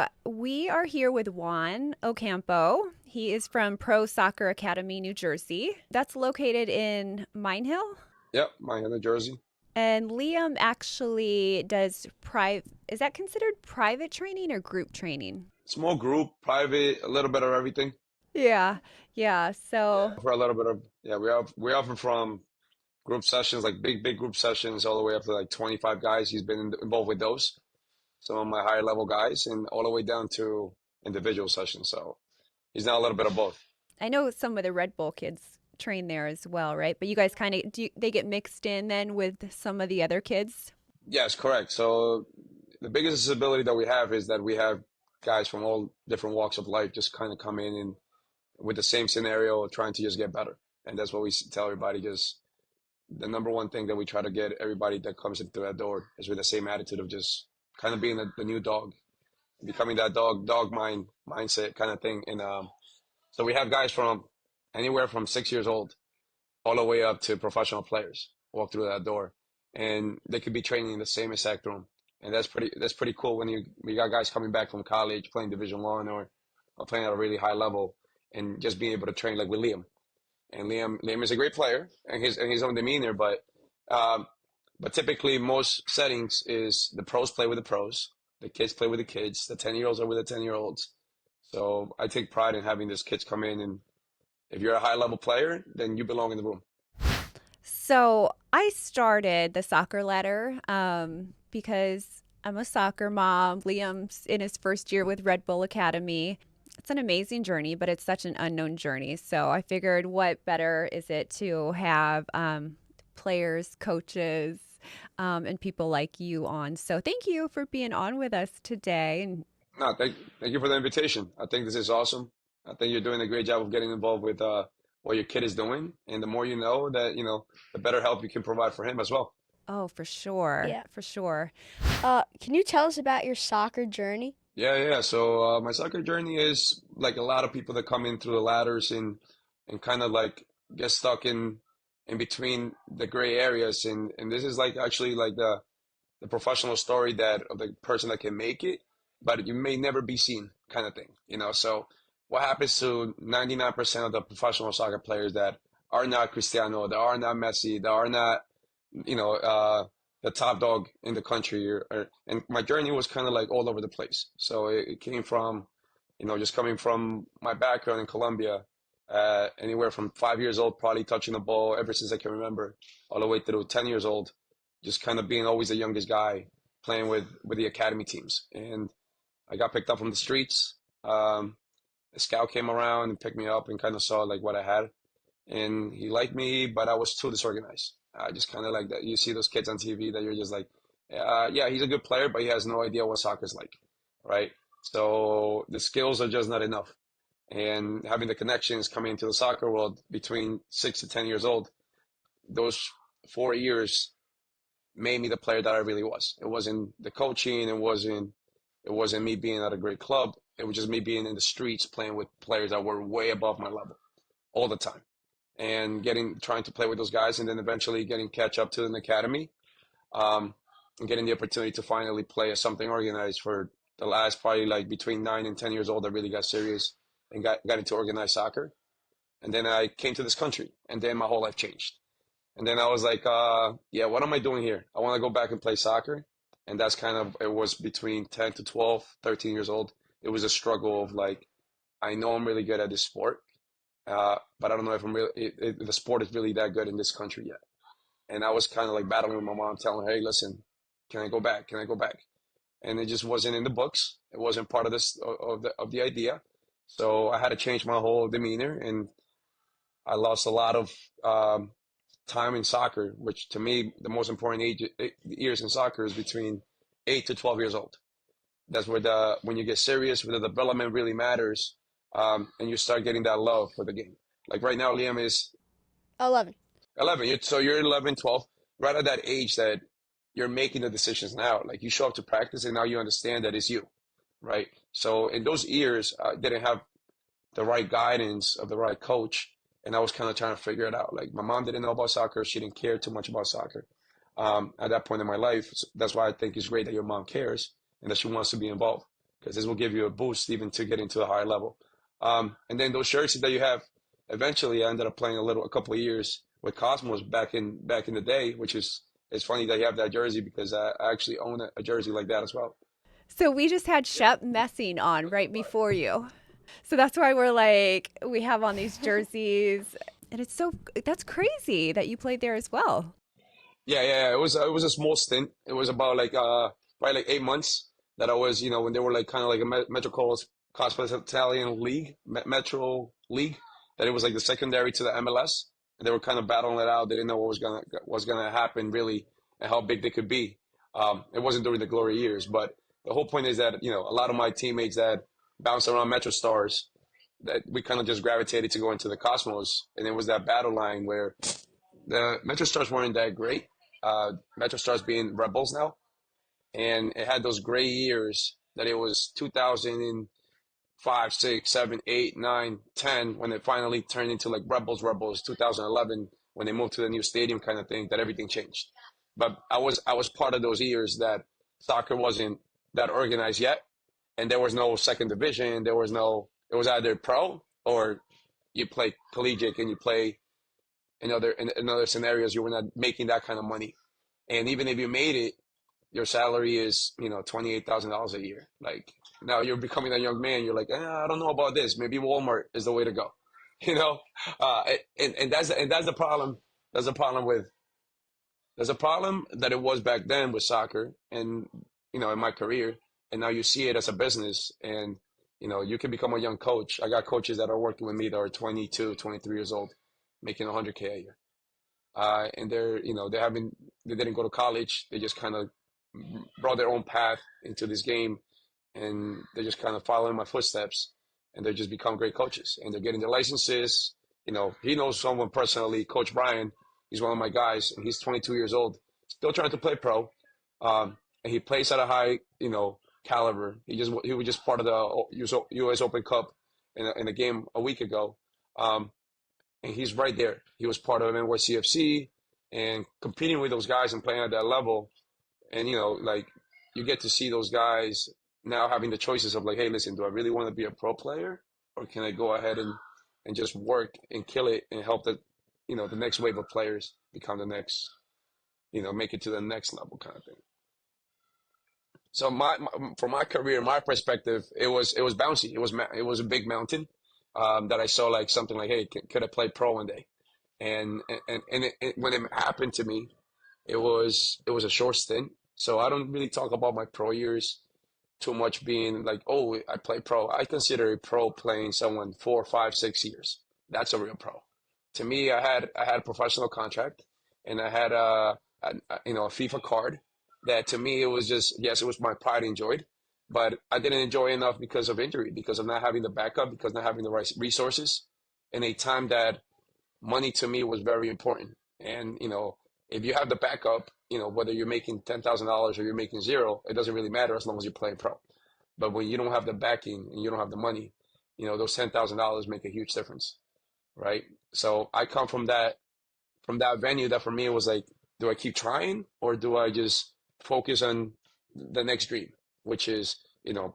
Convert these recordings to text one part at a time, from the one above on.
So we are here with Juan Ocampo. He is from Pro Soccer Academy, New Jersey. That's located in Mine Hill. Yep, Miami, Jersey. And Liam actually does private, is that considered private training or group training? Small group, private, a little bit of everything. Yeah, yeah. So, Yeah, for a little bit of we offer from group sessions, like big group sessions, all the way up to like 25 guys. He's been involved with those, some of my higher level guys, and all the way down to individual sessions. So he's now a little bit of both. I know some of the Red Bull kids train there as well, right? But you guys kind of they get mixed in then with some of the other kids? Yes, correct. So the biggest disability that we have is that we have guys from all different walks of life just kind of come in and with the same scenario, trying to just get better. And that's what we tell everybody. Just the number one thing that we try to get everybody that comes in through that door is with the same attitude of just kind of being the new dog, becoming that dog mindset kind of thing. And so we have guys from anywhere from 6 years old all the way up to professional players walk through that door, and they could be training in the same exact room. And that's pretty cool when we got guys coming back from college playing Division 1 or playing at a really high level and just being able to train like with Liam. And Liam is a great player and his own demeanor, um, but typically most settings is the pros play with the pros, the kids play with the kids, the 10-year-olds are with the 10-year-olds. So I take pride in having these kids come in, and if you're a high level player, then you belong in the room. So I started the soccer ladder because I'm a soccer mom. Liam's in his first year with Red Bull Academy. It's an amazing journey, but it's such an unknown journey. So I figured, what better is it to have players, coaches, and people like you on. So thank you for being on with us today. And No, thank you for the invitation. I think this is awesome. I think you're doing a great job of getting involved with what your kid is doing, and the more you know that the better help you can provide for him as well. oh, for sure, Yeah. for sure. Can you tell us about your soccer journey? Yeah. So my soccer journey is like a lot of people that come in through the ladders and kind of like get stuck in between the gray areas, and this is like actually like the professional story that of the person that can make it, but you may never be seen kind of thing. So what happens to 99% of the professional soccer players that are not Cristiano, that are not Messi, that are not, you know, the top dog in the country? And my journey was kind of like all over the place. So it came from, just coming from my background in Colombia, anywhere from 5 years old, probably touching the ball ever since I can remember, all the way through 10 years old, just kind of being always the youngest guy playing with the academy teams. And I got picked up from the streets. A scout came around and picked me up and kind of saw like what I had, and he liked me, but I was too disorganized. I just kind of like that. You see those kids on TV that you're just like, yeah, he's a good player, but he has no idea what soccer's like, right? So the skills are just not enough. And having the connections coming into the soccer world between 6 to 10 years old, those 4 years made me the player that I really was. It wasn't the coaching. It wasn't me being at a great club. It was just me being in the streets playing with players that were way above my level all the time, and trying to play with those guys, and then eventually getting catch up to an academy, um, and getting the opportunity to finally play as something organized for the last probably like between 9 and 10 years old. I really got serious and got into organized soccer. And then I came to this country, and then my whole life changed. And then I was like, yeah, what am I doing here? I want to go back and play soccer. And that's kind of, it was between 10 to 12, 13 years old. It was a struggle of like, I know I'm really good at this sport, but I don't know if the sport is really that good in this country yet. And I was kind of like battling with my mom, telling her, hey, listen, can I go back? Can I go back? And it just wasn't in the books. It wasn't part of this, of the idea. So I had to change my whole demeanor, and I lost a lot of time in soccer, which to me, the most important years in soccer is between 8 to 12 years old. That's where when you get serious, where the development really matters, and you start getting that love for the game. Like right now, Liam is 11. 11. So you're 11, 12, right at that age that you're making the decisions now. Like you show up to practice and now you understand that it's you, right? So in those years, I didn't have the right guidance of the right coach, and I was kind of trying to figure it out. Like my mom didn't know about soccer; she didn't care too much about soccer at that point in my life. So that's why I think it's great that your mom cares and that she wants to be involved. because this will give you a boost even to get into a higher level. And then those jerseys that you have, eventually I ended up playing a couple of years with Cosmos back in the day, which is it's funny that you have that jersey because I actually own a jersey like that as well. So we just had Shep Messing on right before you. So that's why we're like, we have on these jerseys. And that's crazy that you played there as well. Yeah. It was a small stint. It was about like probably like 8 months that I was, when they were like kind of like a Metropolitan League, Metro League, that it was like the secondary to the MLS, and they were kind of battling it out. They didn't know what was gonna happen really and how big they could be. It wasn't during the glory years, but the whole point is that a lot of my teammates that bounced around Metro Stars, that we kind of just gravitated to go into the Cosmos, and it was that battle line where the Metro Stars weren't that great. Metro Stars being Rebels now, and it had those gray years that it was 2005, 6, 7, 8, 9, 10 when it finally turned into like Rebels 2011 when they moved to the new stadium kind of thing that everything changed. But I was part of those years that soccer wasn't that organized yet, and there was no second division. It was either pro or you play collegiate and you play in other scenarios you were not making that kind of money. And even if you made it, your salary is $28,000 a year. Like now you're becoming a young man. You're like, I don't know about this. Maybe Walmart is the way to go. You know, and that's the problem. That's the problem with there's a problem that it was back then with soccer and in my career, and now you see it as a business, and you can become a young coach. I got coaches that are working with me that are 22, 23 years old, making 100K a year. And they didn't go to college. They just kind of brought their own path into this game, and they're just kind of following my footsteps, and they just become great coaches, and they're getting their licenses. He knows someone personally, Coach Brian. He's one of my guys, and he's 22 years old, still trying to play pro, and he plays at a high, caliber. He was just part of the U.S. Open Cup in a game a week ago. And he's right there. He was part of NYCFC and competing with those guys and playing at that level. And like you get to see those guys now having the choices of like, hey, listen, do I really want to be a pro player, or can I go ahead and just work and kill it and help the next wave of players become the next, make it to the next level kind of thing. So from my career, my perspective, it was bouncy. It was a big mountain that I saw like something like, hey, could I play pro one day? And when it happened to me, it was a short stint. So I don't really talk about my pro years too much being like, oh, I play pro. I consider a pro playing someone 4, 5, 6 years. That's a real pro. To me, I had a professional contract, and I had a FIFA card that to me it was just yes, it was my pride enjoyed, but I didn't enjoy enough because of injury, because of not having the backup, because not having the right resources, in a time that money to me was very important. And if you have the backup, whether you're making $10,000 or you're making zero, it doesn't really matter as long as you're playing pro. But when you don't have the backing and you don't have the money, those $10,000 make a huge difference, right? So I come from that venue that for me it was like, do I keep trying or do I just focus on the next dream, which is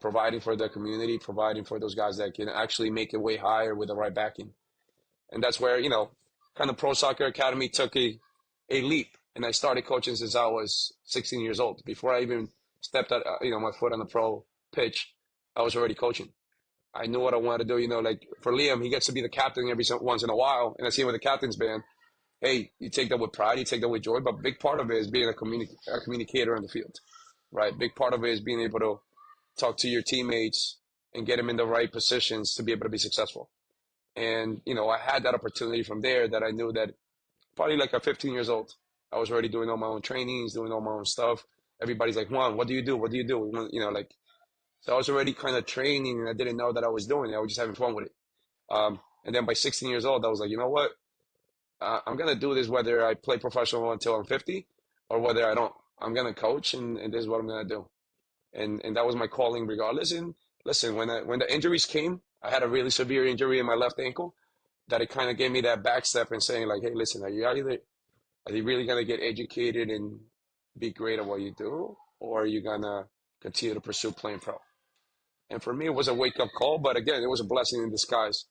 providing for the community, providing for those guys that can actually make it way higher with the right backing. And that's where kind of Pro Soccer Academy took a leap, and I started coaching since I was 16 years old. Before I even stepped out, my foot on the pro pitch, I was already coaching. I knew what I wanted to do. Like for Liam, he gets to be the captain every once in a while, and I see him with the captain's band. Hey, you take that with pride, you take that with joy, but a big part of it is being a communicator on the field, right? Big part of it is being able to talk to your teammates and get them in the right positions to be able to be successful. And I had that opportunity from there that I knew that probably like at 15 years old, I was already doing all my own trainings, doing all my own stuff. Everybody's like, Juan, what do you do? What do you do? Like, so I was already kind of training, and I didn't know that I was doing it. I was just having fun with it. And then by 16 years old, I was like, you know what? I'm going to do this whether I play professional until I'm 50 or whether I don't. I'm going to coach, and this is what I'm going to do. And that was my calling regardless. And listen, when the injuries came, I had a really severe injury in my left ankle that it kind of gave me that back step and saying like, hey, listen, are you really going to get educated and be great at what you do, or are you going to continue to pursue playing pro? And for me, it was a wake-up call. But again, it was a blessing in disguise.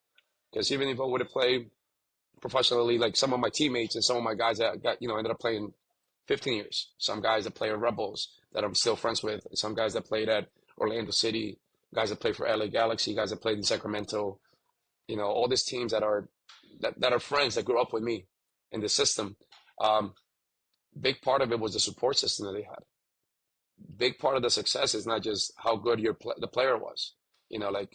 Because even if I would have played professionally, like some of my teammates and some of my guys that got, ended up playing 15 years. Some guys that play at Rebels that I'm still friends with. Some guys that played at Orlando City. Guys that played for LA Galaxy. Guys that played in Sacramento. All these teams that are friends that grew up with me in the system. Um, Big part of it was the support system that they had. Big part of the success is not just how good the player was. Like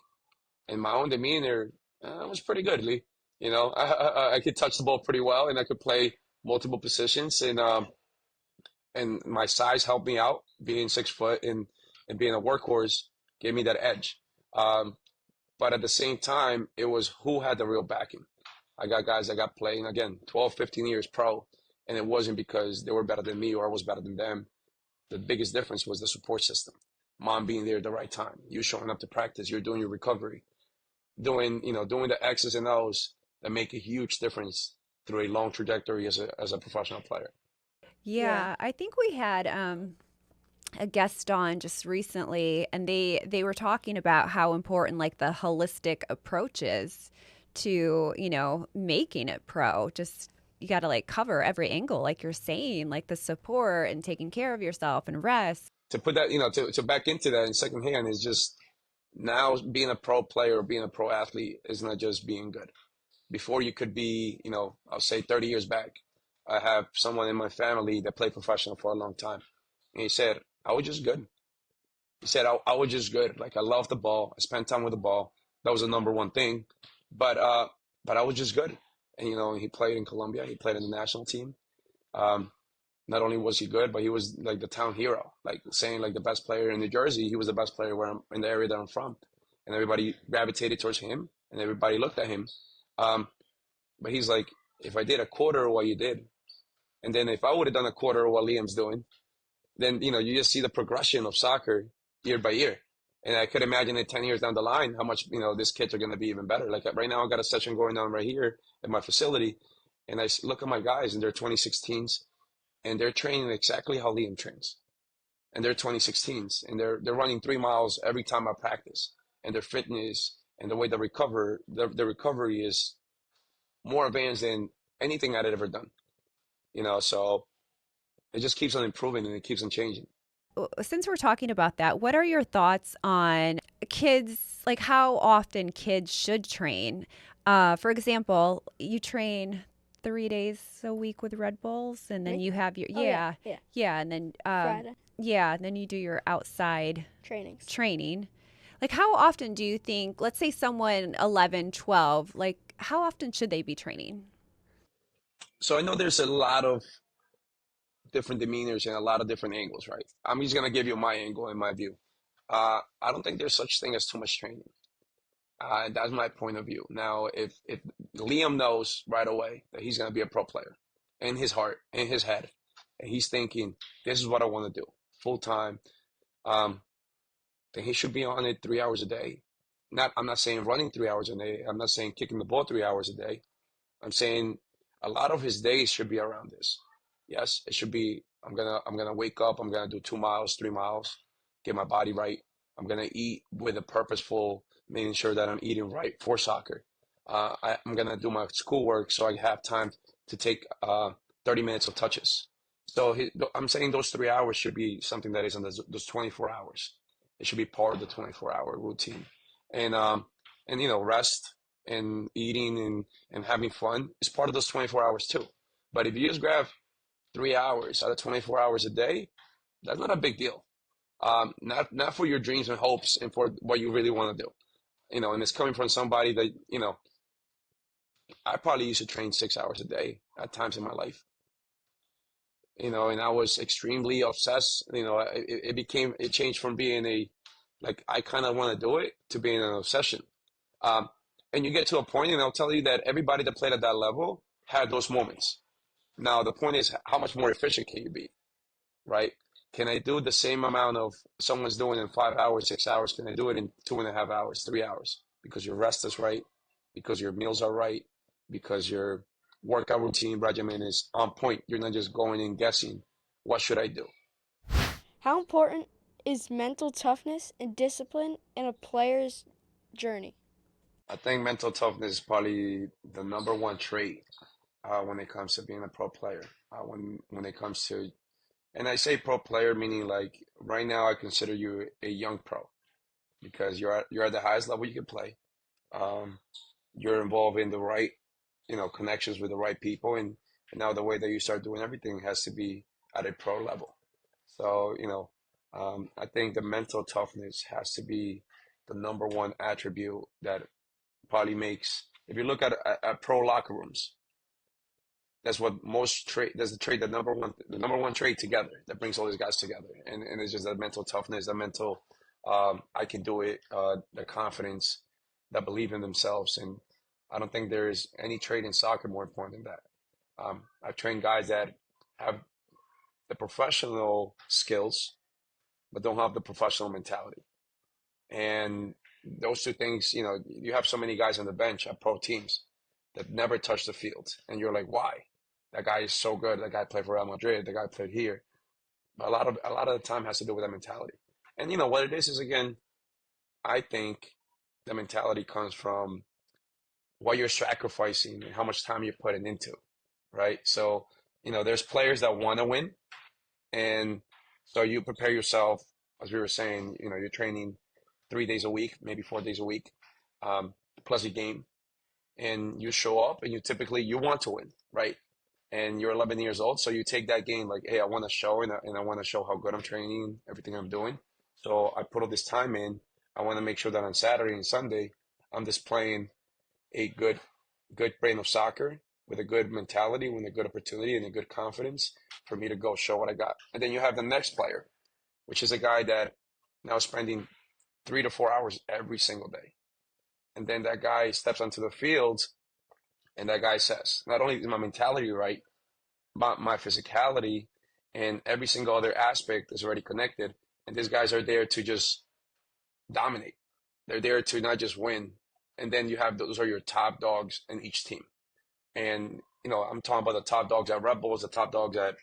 in my own demeanor, I was pretty good, Lee. I could touch the ball pretty well, and I could play multiple positions, and my size helped me out. Being 6 foot and being a workhorse gave me that edge. Um, but at the same time, it was who had the real backing. I got guys that got playing again 12, 15 years pro, and it wasn't because they were better than me or I was better than them. The biggest difference was the support system. Mom being there at the right time, you showing up to practice, you're doing your recovery, doing the X's and O's that make a huge difference through a long trajectory as a professional player. Yeah. Yeah, I think we had a guest on just recently, and they were talking about how important like the holistic approach is to making it pro. Just you got to like cover every angle, like you're saying, like the support and taking care of yourself and rest. To put that, to back into that in secondhand is just now being a pro player, being a pro athlete is not just being good. Before you could be, I'll say 30 years back, I have someone in my family that played professional for a long time. And he said, I was just good. He said, I was just good. Like, I loved the ball. I spent time with the ball. That was the number one thing. But I was just good. And, he played in Colombia. He played in the national team. Um, Not only was he good, but he was like the town hero. Like saying like the best player in New Jersey, he was the best player in the area that I'm from. And everybody gravitated towards him and everybody looked at him. Um, but he's like, if I did a quarter of what you did, and then if I would have done a quarter of what Liam's doing, then you just see the progression of soccer year by year. And I could imagine in 10 years down the line how much these kids are going to be even better. Like right now, I got a session going on right here at my facility, and I look at my guys, and they're 2016s, and they're training exactly how Liam trains, and they're 2016s, and they're running 3 miles every time I practice, and their fitness and the way the recovery is more advanced than anything I'd ever done. So it just keeps on improving and it keeps on changing. Since we're talking about that, what are your thoughts on kids, like how often kids should train? For example, you train 3 days a week with Red Bulls, and then Me? you have your, Oh yeah, yeah, yeah. yeah, and then, Friday yeah, and then you do your outside trainings. training. Like, how often do you think, let's say someone 11, 12, like, how often should they be training? So I know there's a lot of different demeanors and a lot of different angles, right? I'm just gonna give you my angle and my view. I don't think there's such thing as too much training. That's my point of view. Now, if Liam knows right away that he's gonna be a pro player, in his heart, in his head, and he's thinking, this is what I want to do full time, um, then he should be on it 3 hours a day. I'm not saying running 3 hours a day. I'm not saying kicking the ball 3 hours a day. I'm saying a lot of his days should be around this. Yes, it should be. I'm gonna wake up. I'm gonna do 2 miles, 3 miles, get my body right. I'm gonna eat with a purposeful, making sure that I'm eating right for soccer. I'm gonna do my schoolwork so I have time to take 30 minutes of touches. So I'm saying those 3 hours should be something that is in those 24 hours. It should be part of the 24-hour routine, and rest and eating and having fun is part of those 24 hours too. But if you just grab 3 hours out of 24 hours a day, that's not a big deal. Not for your dreams and hopes and for what you really want to do. And it's coming from somebody that, I probably used to train 6 hours a day at times in my life. And I was extremely obsessed. It changed from being like, I kind of want to do it to being an obsession. Um, and you get to a point, and I'll tell you that everybody that played at that level had those moments. Now, the point is, how much more efficient can you be, right? Can I do the same amount of someone's doing in 5 hours, 6 hours? Can I do it in 2.5 hours, 3 hours? Because your rest is right, because your meals are right, because your workout routine regimen is on point. You're not just going and guessing, what should I do? How important is mental toughness and discipline in a player's journey? I think mental toughness is probably the number one trait when it comes to being a pro player. When it comes to, and I say pro player meaning like right now I consider you a young pro because you're at the highest level you can play. Um, you're involved in the right, connections with the right people, and now the way that you start doing everything has to be at a pro level. So, I think the mental toughness has to be the number one attribute that probably makes, if you look at pro locker rooms, that's what most trade, that's the trade, the number one trade together that brings all these guys together. And it's just that mental toughness, that mental, I can do it, the confidence, that believe in themselves. And I don't think there is any trade in soccer more important than that. I've trained guys that have the professional skills, but don't have the professional mentality. And those two things, you have so many guys on the bench at pro teams that never touch the field. And you're like, why? That guy is so good. That guy played for Real Madrid. The guy played here. But a lot of the time has to do with that mentality. And what it is again, I think the mentality comes from what you're sacrificing and how much time you're putting into, right? So, there's players that want to win, and so you prepare yourself, as we were saying, you're training 3 days a week, maybe 4 days a week, plus a game, and you show up, and you want to win, right? And you're 11 years old, so you take that game like, hey, I want to show, and I want to show how good I'm training, everything I'm doing. So I put all this time in. I want to make sure that on Saturday and Sunday, I'm just playing a good brain of soccer with a good mentality, with a good opportunity and a good confidence for me to go show what I got. And then you have the next player, which is a guy that now is spending 3 to 4 hours every single day. And then that guy steps onto the field, and that guy says, not only is my mentality right, but my physicality and every single other aspect is already connected. And these guys are there to just dominate. They're there to not just win. And then you have, those are your top dogs in each team. And, I'm talking about the top dogs at Red Bulls, the top dogs at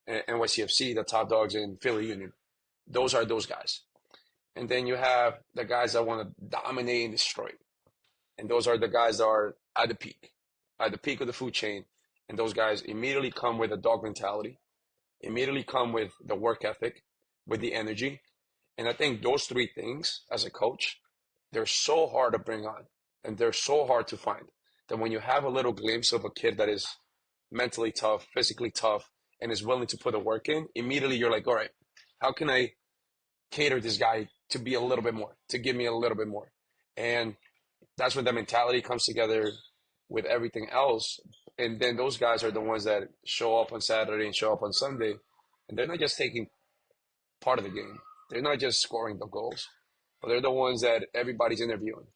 NYCFC, the top dogs in Philly Union. Those are those guys. And then you have the guys that want to dominate and destroy. And those are the guys that are at the peak of the food chain. And those guys immediately come with a dog mentality, immediately come with the work ethic, with the energy. And I think those three things as a coach, they're so hard to bring on, and they're so hard to find, that when you have a little glimpse of a kid that is mentally tough, physically tough, and is willing to put the work in, immediately you're like, all right, how can I cater this guy to be a little bit more, to give me a little bit more? And that's when the mentality comes together with everything else. And then those guys are the ones that show up on Saturday and show up on Sunday. And they're not just taking part of the game. They're not just scoring the goals, but they're the ones that everybody's interviewing.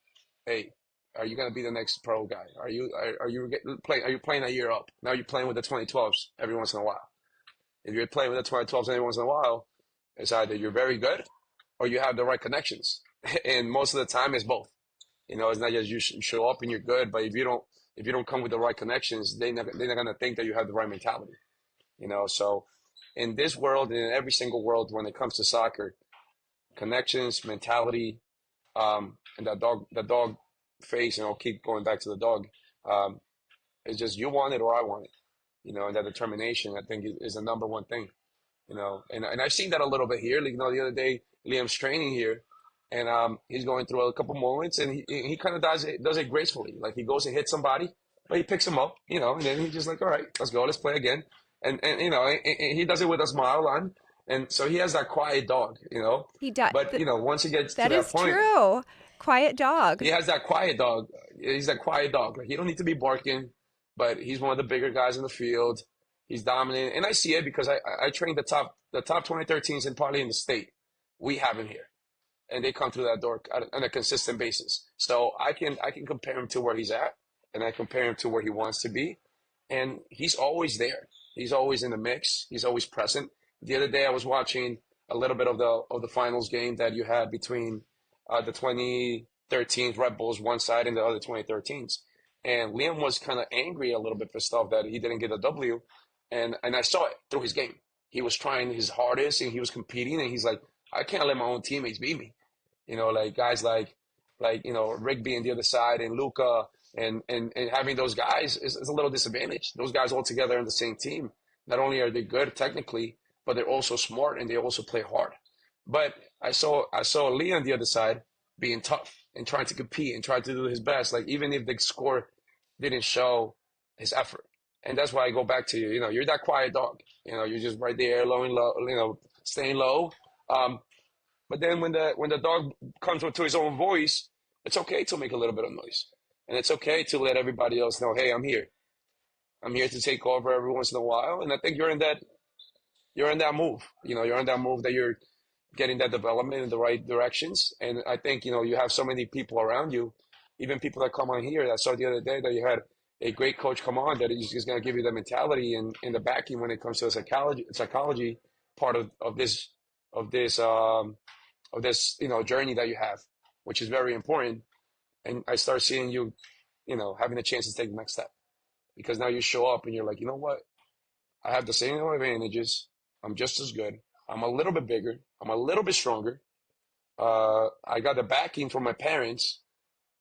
Hey, are you going to be the next pro guy? Are you playing a year up? Now you're playing with the 2012s every once in a while. If you're playing with the 2012s every once in a while, it's either you're very good or you have the right connections. And most of the time it's both. It's not just you show up and you're good, but if you don't come with the right connections, they're not gonna think that you have the right mentality. So in this world and in every single world, when it comes to soccer, connections, mentality, and that dog face, and I'll keep going back to the dog. Um, it's just you want it or I want it. And that determination, I think, is the number one thing. And I've seen that a little bit here. Like, the other day, Liam's training here, and he's going through a couple moments, and he kind of does it gracefully. Like, he goes and hits somebody, but he picks him up, and then he's just like, all right, let's go, let's play again. And he does it with a smile on, and so he has that quiet dog. He does. But once he gets to That that is point, true. Quiet dog. he has that quiet dog. He's that quiet dog. Like, he don't need to be barking, but he's one of the bigger guys in the field. He's dominant, and I see it because I train the top 2013s and probably in the state. We have him here, and they come through that door on a consistent basis. So I can compare him to where he's at, and I compare him to where he wants to be, and he's always there. He's always in the mix. He's always present. The other day I was watching a little bit of the finals game that you had between the 2013 Red Bulls one side and the other 2013s, and Liam was kind of angry a little bit for stuff that he didn't get a W, and I saw it through his game. He was trying his hardest and he was competing, and he's like, I can't let my own teammates beat me. Like guys like Rick being the other side and Luca and having those guys is a little disadvantage. Those guys all together on the same team. Not only are they good technically, but they're also smart and they also play hard. But I saw Lee on the other side being tough and trying to compete and trying to do his best. Like even if the score didn't show his effort. And that's why I go back to you. You're that quiet dog. You're just right there, low and low. Staying low. Um, but then when the dog comes to his own voice, it's okay to make a little bit of noise, and it's okay to let everybody else know, hey, I'm here. I'm here to take over every once in a while. And I think you're in that move. You're in that move that you're getting that development in the right directions. And I think you have so many people around you, even people that come on here. I saw the other day that you had a great coach come on that is just going to give you the mentality and the backing when it comes to the psychology part of this journey that you have, which is very important. And I start seeing you, having a chance to take the next step because now you show up and you're like, you know what? I have the same advantages. I'm just as good. I'm a little bit bigger. I'm a little bit stronger. I got the backing from my parents.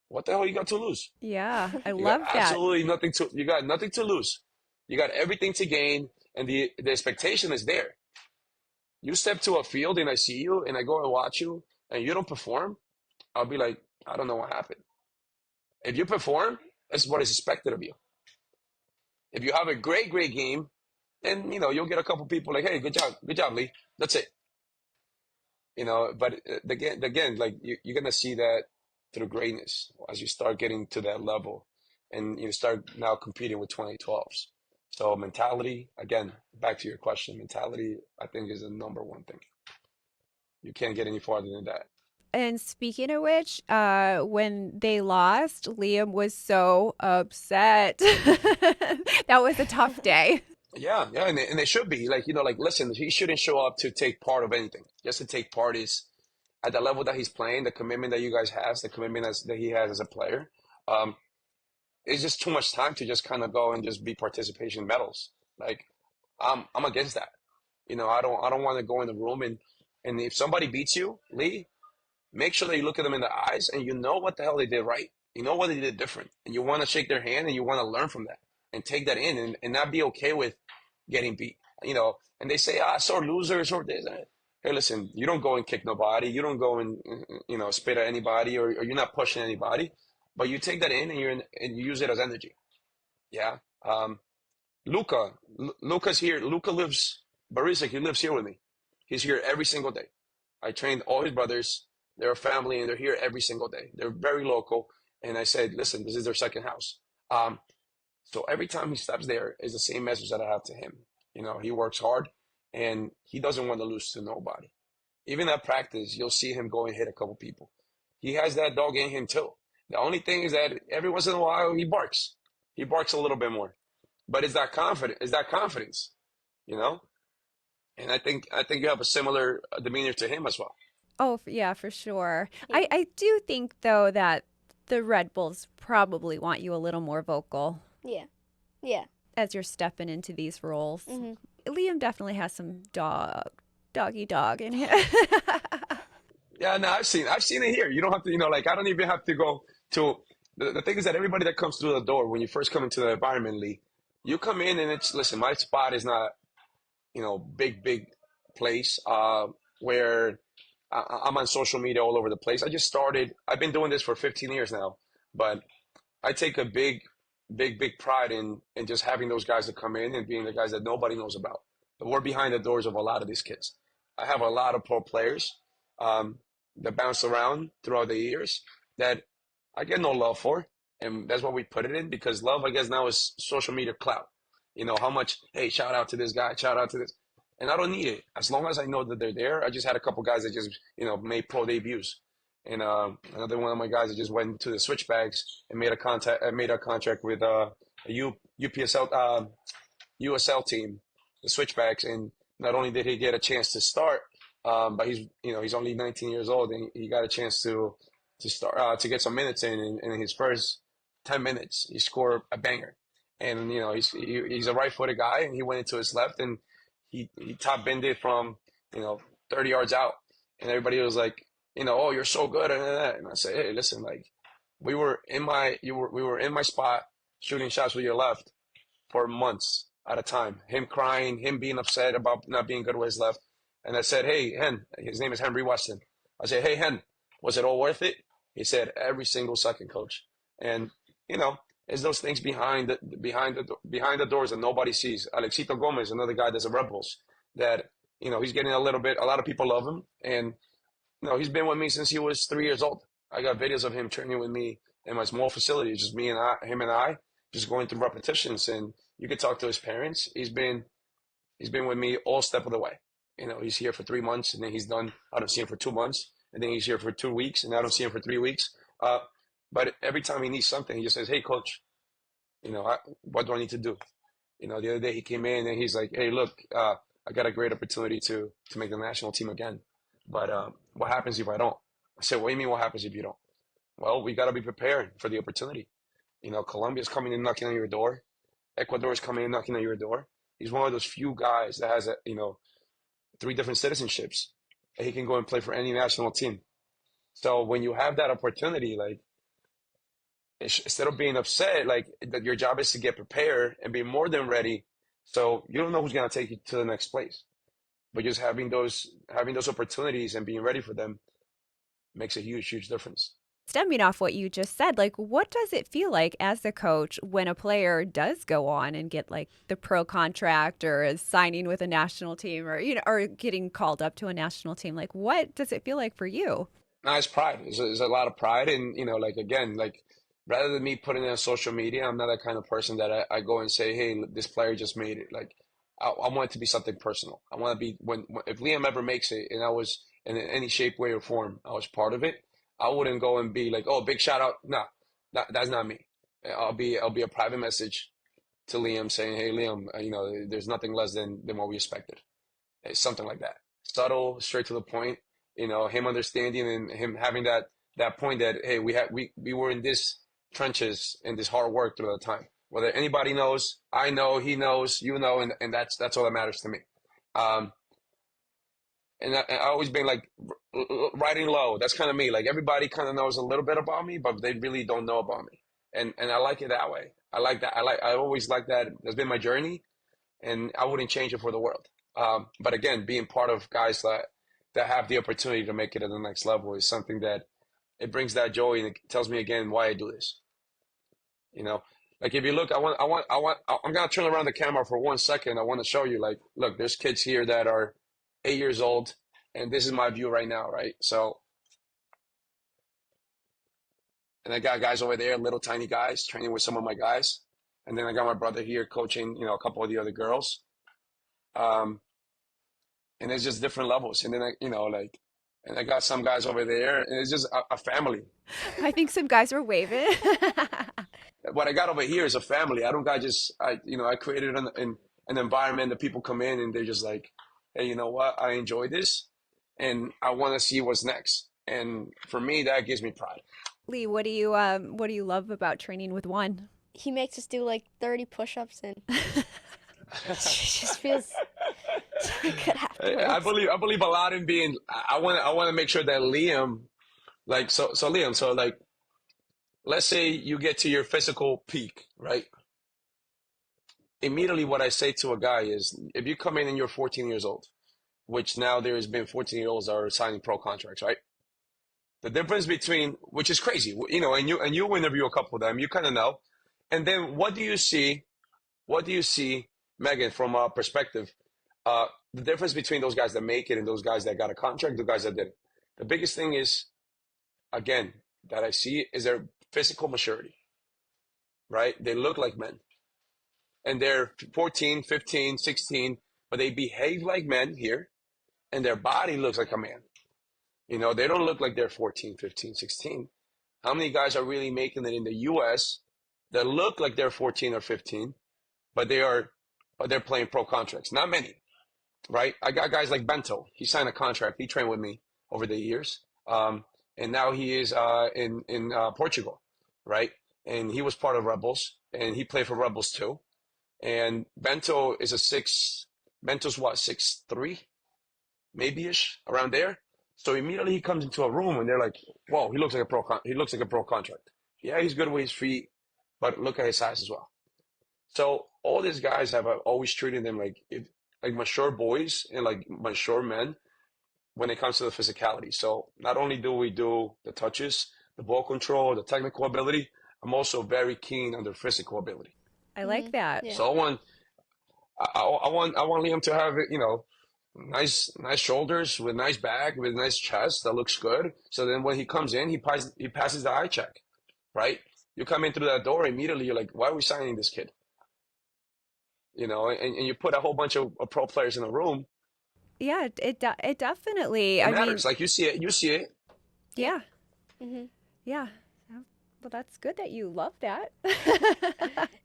What the hell you got to lose? Yeah, I You got love that. absolutely nothing to. You got nothing to lose. You got everything to gain, and the expectation is there. You step to a field and I see you and I go and watch you and you don't perform, I'll be like, I don't know what happened. If you perform, that's what is expected of you. If you have a great, great game, then you'll get a couple people like, hey, good job, Lee. That's it. But again, like you're gonna see that through greatness as you start getting to that level, and you start now competing with 2012s. So mentality, again, back to your question, mentality, I think is the number one thing. You can't get any farther than that. And speaking of which, when they lost, Liam was so upset. That was a tough day. Yeah, yeah, and they should be like like listen, he shouldn't show up to take part of anything. Just to take part is at the level that he's playing, the commitment that you guys have, the commitment that he has as a player. Um, it's just too much time to just kind of go and just be participation medals. Like I'm against that. I don't want to go in the room and if somebody beats you, Lee, make sure that you look at them in the eyes and you know what the hell they did right. You know what they did different. And you want to shake their hand and you want to learn from that and take that in and not be okay with getting beat. And they say, sore losers or this. Hey, listen, you don't go and kick nobody. You don't go and, spit at anybody or you're not pushing anybody. But you take that in and you use it as energy. Yeah. Luca, Luca's here. Luca lives, Barisic, he lives here with me. He's here every single day. I trained all his brothers. They're a family and they're here every single day. They're very local. And I said, listen, this is their second house. So every time he steps there is the same message that I have to him. He works hard and he doesn't want to lose to nobody. Even at practice, you'll see him go and hit a couple people. He has that dog in him too. The only thing is that every once in a while he barks. He barks a little bit more. But it's that confidence, you know? And I think you have a similar demeanor to him as well. Oh, yeah, for sure. Yeah. I do think, though, that the Red Bulls probably want you a little more vocal Yeah. Yeah. as you're stepping into these roles. Hmm. Liam definitely has some doggy dog in him. Yeah, no, I've seen it here. You don't have to, like I don't even have to go to the thing is that everybody that comes through the door when you first come into the environment, Lee, you come in and it's listen, my spot is not, big place where I'm on social media all over the place. I've been doing this for 15 years now, but I take a big pride in just having those guys that come in and being the guys that nobody knows about. But we're behind the doors of a lot of these kids. I have a lot of pro players um, that bounce around throughout the years that I get no love for, and that's why we put it in because love, I guess, now is social media clout. How much? Hey, shout out to this guy, shout out to this, and I don't need it as long as I know that they're there. I just had a couple guys that just made pro debuts. And another one of my guys that just went to the switchbacks and made a contract with a UPSL USL team, the switchbacks, and not only did he get a chance to start, but he's only 19 years old and he got a chance to start to get some minutes in his first 10 minutes. He scored a banger, and he's a right-footed guy, and he went into his left and he top bended from 30 yards out. And everybody was like, oh, you're so good, and I said, hey, listen, like we were in my spot shooting shots with your left for months at a time. Him crying, him being upset about not being good with his left. And I said, hey, Hen, his name is Henry Weston. I said, hey, Hen, was it all worth it? He said, every single second, coach. And, it's those things behind the doors that nobody sees. Alexito Gomez, another guy that's a Red Bulls, that, he's getting a lot of people love him. And, he's been with me since he was 3 years old. I got videos of him training with me in my small facility, just him and I, just going through repetitions. And you could talk to his parents. He's been with me all step of the way. He's here for 3 months, and then he's done. I don't see him for 2 months, and then he's here for 2 weeks, and I don't see him for 3 weeks. But every time he needs something, he just says, "Hey, coach, what do I need to do?" The other day he came in and he's like, "Hey, look, I got a great opportunity to make the national team again, but what happens if I don't?" I said, "What do you mean? What happens if you don't?" Well, we got to be prepared for the opportunity. Colombia's coming in knocking on your door. Ecuador is coming in knocking on your door. He's one of those few guys that has 3 different citizenships. And he can go and play for any national team. So when you have that opportunity, like instead of being upset, like that your job is to get prepared and be more than ready. So you don't know who's gonna take you to the next place, but just having those opportunities and being ready for them makes a huge, huge difference. Stemming off what you just said, like what does it feel like as a coach when a player does go on and get like the pro contract or is signing with a national team or or getting called up to a national team? Like what does it feel like for you? Nice pride. There's a lot of pride, and like again, like rather than me putting it on social media, I'm not that kind of person that I go and say, "Hey, this player just made it." Like, I want it to be something personal. I want to be if Liam ever makes it, and I was in any shape, way, or form, I was part of it. I wouldn't go and be like, "Oh, big shout out." No, that's not me. I'll be a private message to Liam saying, "Hey, Liam, there's nothing less than what we expected." It's something like that. Subtle, straight to the point. Him understanding and him having that point that hey, we were in this trenches and this hard work through the time. Whether anybody knows, I know, he knows, and that's all that matters to me. Um, and I always been like riding low. That's kind of me. Like everybody kind of knows a little bit about me, but they really don't know about me. And I like it that way. I like that. I always like that. That's been my journey, and I wouldn't change it for the world. But again, being part of guys that have the opportunity to make it at the next level is something that it brings that joy, and it tells me again why I do this. You know, like if you look, I'm gonna turn around the camera for 1 second. I want to show you, like, look, there's kids here that are 8 years old, and this is my view right now, right? So, and I got guys over there, little tiny guys, training with some of my guys, and then I got my brother here coaching, a couple of the other girls. Um, and it's just different levels. And then and I got some guys over there, and it's just a family. I think some guys were waving. What I got over here is a family. I don't got just I created an environment that people come in and they're just like, hey, you know what? I enjoy this, and I want to see what's next. And for me, that gives me pride. Lee, what do you love about training with Juan? He makes us do like 30 push-ups and it just feels so good I afterwards. believe a lot in being. I want to make sure that Liam, like so Liam, so like let's say you get to your physical peak, right? Immediately, what I say to a guy is, if you come in and you're 14 years old, which now there has been 14-year-olds are signing pro contracts, right? The difference between, which is crazy, and you interview a couple of them, you kind of know. And then what do you see? What do you see, Megan, from a perspective? The difference between those guys that make it and those guys that got a contract, the guys that didn't. The biggest thing is, again, that I see is their physical maturity, right? They look like men. And they're 14, 15, 16, but they behave like men here, and their body looks like a man. They don't look like they're 14, 15, 16. How many guys are really making it in the U.S. that look like they're 14 or 15, but they're playing pro contracts? Not many, right? I got guys like Bento. He signed a contract. He trained with me over the years, and now he is in Portugal, right? And he was part of Rebels, and he played for Rebels too. And Bento is Bento's what, 6'3", maybe ish, around there. So immediately he comes into a room and they're like, "Whoa, he looks like a pro. He looks like a pro contract. Yeah, he's good with his feet, but look at his size as well." So all these guys have always treated them like mature boys and like mature men when it comes to the physicality. So not only do we do the touches, the ball control, the technical ability, I'm also very keen on their physical ability. I like that. Yeah. So I want Liam to have nice shoulders with nice back with nice chest that looks good. So then when he comes in, he passes the eye check, right? You come in through that door immediately. You're like, why are we signing this kid? And you put a whole bunch of pro players in a room. Yeah, it definitely. It I matters. mean, Like you see it. You see it. Yeah. yeah, hmm yeah. Well, that's good that you love that.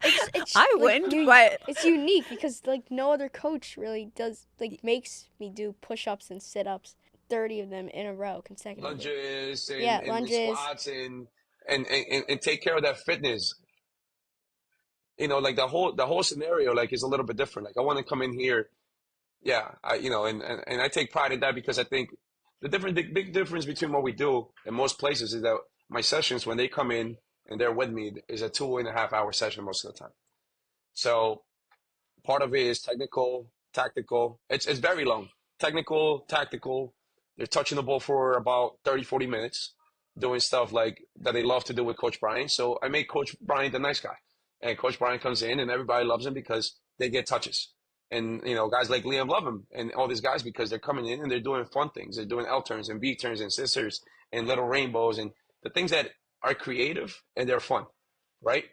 It's I like wouldn't, but it's unique because like no other coach really does makes me do push-ups and sit-ups, 30 of them in a row consecutively. Lunges and, Yeah, and lunges. squats and take care of that fitness. Like the whole scenario like is a little bit different. Like I want to come in here, yeah, and I take pride in that because I think the big difference between what we do in most places is that my sessions when they come in and they're with me is a 2.5 hour session most of the time. So part of it is technical, tactical. It's very long. Technical, tactical. They're touching the ball for about 30, 40 minutes, doing stuff like that they love to do with Coach Brian. So I make Coach Brian the nice guy. And Coach Brian comes in and everybody loves him because they get touches. And guys like Liam love him and all these guys because they're coming in and they're doing fun things. They're doing L turns and B turns and scissors and little rainbows and the things that are creative and they're fun, right?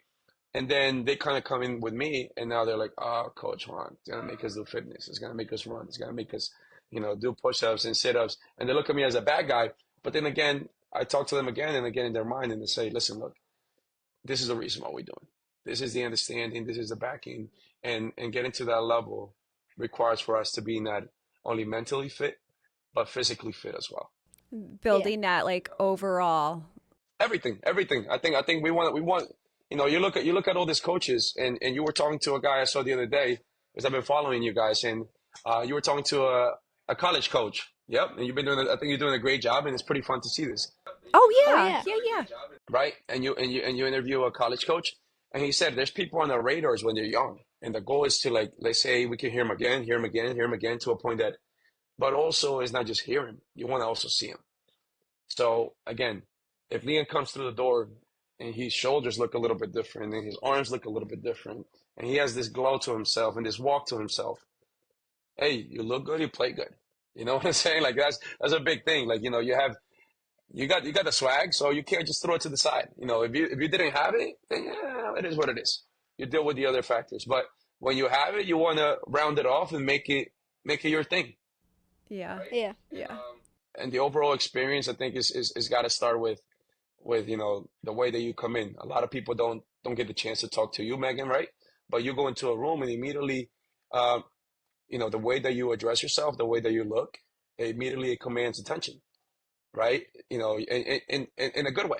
And then they kind of come in with me, and now they're like, "Oh, Coach Juan, it's gonna make us do fitness. It's gonna make us run. It's gonna make us, do push-ups and sit-ups." And they look at me as a bad guy. But then again, I talk to them again and again in their mind, and they say, "Listen, look, this is the reason why we're doing. This is the understanding. This is the backing, and getting to that level requires for us to be not only mentally fit, but physically fit as well. Yeah. building that like overall. Everything. I think we want. You look at all these coaches, and you were talking to a guy I saw the other day because I've been following you guys, and you were talking to a college coach. Yep, and you've been doing. I think you're doing a great job, and it's pretty fun to see this, Oh Oh yeah, yeah. yeah. right? And you interview a college coach, and he said there's people on their radars when they're young, and the goal is to like let's say we can hear him again, hear him again, hear him again to a point that, but also it's not just hear him. You want to also see him. So again, if Liam comes through the door and his shoulders look a little bit different and his arms look a little bit different and he has this glow to himself and this walk to himself, hey, you look good, you play good. You know what I'm saying? Like that's a big thing. Like, you got the swag, so you can't just throw it to the side. If you didn't have it, then yeah, it is what it is. You deal with the other factors. But when you have it, you want to round it off and make it your thing. Yeah. Yeah. Yeah. And the overall experience, I think, is got to start with the way that you come in. A lot of people don't get the chance to talk to you, Megan, right? But you go into a room and immediately, uh, the way that you address yourself, the way that you look, immediately it commands attention, right? In a good way.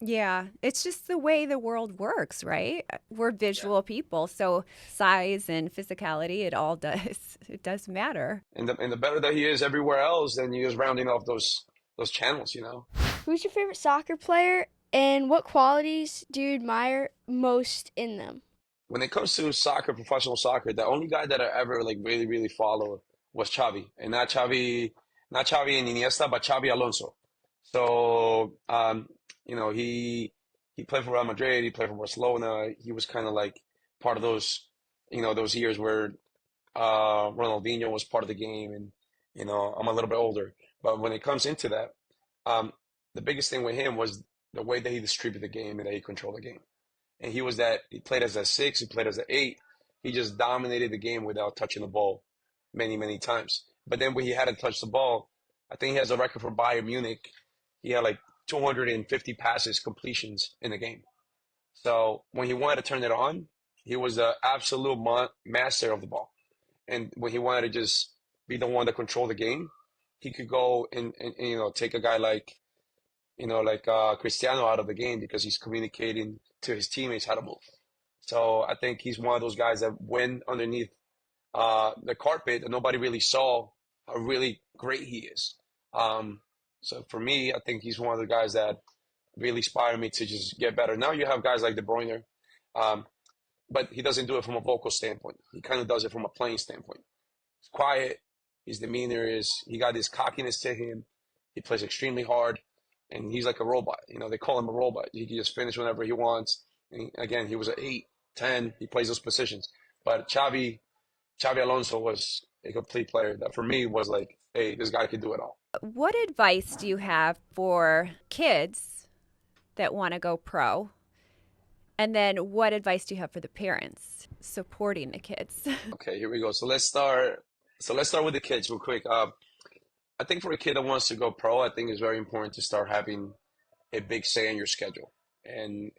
Yeah, it's just the way the world works, right? We're visual people, so size and physicality, it all does. It does matter. And the better that he is everywhere else, then you're just rounding off those channels. Who's your favorite soccer player, and what qualities do you admire most in them? When it comes to soccer, professional soccer, the only guy that I ever like really, really followed was Xavi, and not Xavi and Iniesta, but Xavi Alonso. So, he played for Real Madrid, he played for Barcelona. He was kind of like part of those years where Ronaldinho was part of the game, and I'm a little bit older, but when it comes into that, um, the biggest thing with him was the way that he distributed the game and that he controlled the game. And he played as a six, he played as an eight. He just dominated the game without touching the ball many, many times. But then when he had to touch the ball, I think he has a record for Bayern Munich. He had like 250 passes completions in the game. So when he wanted to turn it on, he was the absolute master of the ball. And when he wanted to just be the one to control the game, he could go and take a guy like Cristiano out of the game because he's communicating to his teammates how to move. So I think he's one of those guys that went underneath the carpet and nobody really saw how really great he is. So for me, I think he's one of the guys that really inspired me to just get better. Now you have guys like De Bruyne, um, but he doesn't do it from a vocal standpoint. He kind of does it from a playing standpoint. He's quiet. His demeanor is, he got this cockiness to him. He plays extremely hard, and he's like a robot. You know, they call him a robot. He can just finish whenever he wants. And again, he was an 8, 10. He plays those positions. But Xavi Alonso was a complete player that for me was like, hey, this guy can do it all. What advice do you have for kids that want to go pro? And then what advice do you have for the parents supporting the kids? Okay, here we go. So let's start. So let's start with the kids real quick. I think for a kid that wants to go pro, I think it's very important to start having a big say in your schedule, and